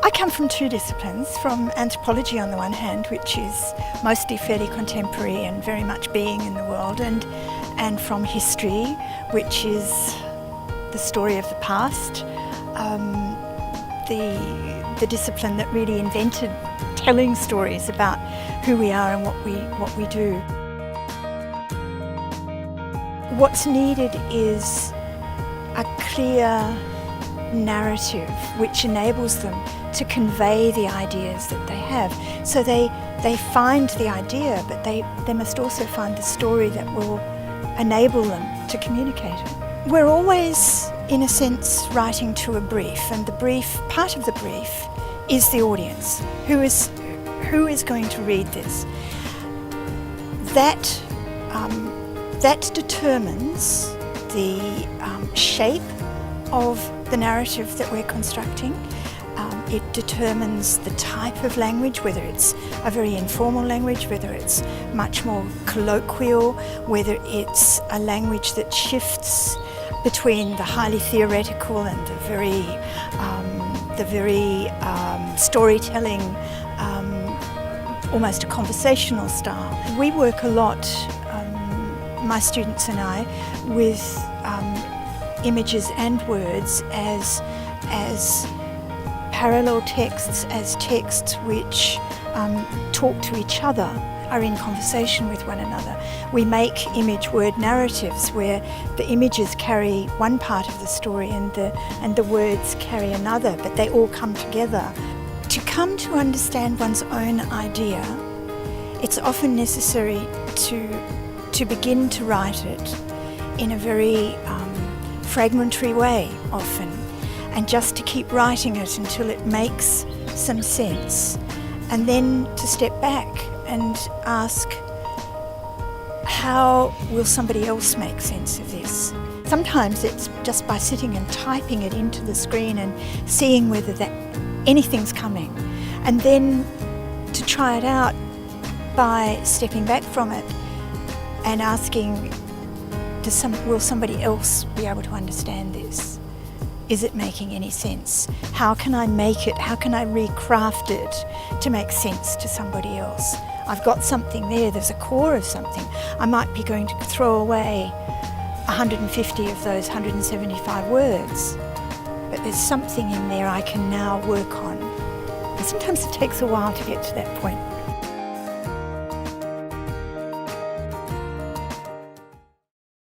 I come from two disciplines, from anthropology on the one hand, which is mostly fairly contemporary and very much being in the world, and from history, which is the story of the past, the discipline that really invented telling stories about who we are and what we do. What's needed is a clear narrative which enables them to convey the ideas that they have. So they find the idea, but they must also find the story that will enable them to communicate it. We're always, in a sense, writing to a brief, and the brief, part of the brief, is the audience. Who is going to read this? That determines the shape of the narrative that we're constructing. It determines the type of language, whether it's a very informal language, whether it's much more colloquial, whether it's a language that shifts between the highly theoretical and the very storytelling, almost a conversational style. We work a lot, my students and I, with images and words as parallel texts, as texts which talk to each other, are in conversation with one another. We make image-word narratives where the images carry one part of the story and the words carry another, but they all come together. To come to understand one's own idea, it's often necessary to begin to write it in a very fragmentary way often, and just to keep writing it until it makes some sense, and then to step back and ask, how will somebody else make sense of this? Sometimes it's just by sitting and typing it into the screen and seeing whether anything's coming, and then to try it out by stepping back from it and asking, will somebody else be able to understand this? Is it making any sense? How can I make it? How can I recraft it to make sense to somebody else? I've got something there's a core of something. I might be going to throw away 150 of those 175 words, but there's something in there I can now work on. And sometimes it takes a while to get to that point.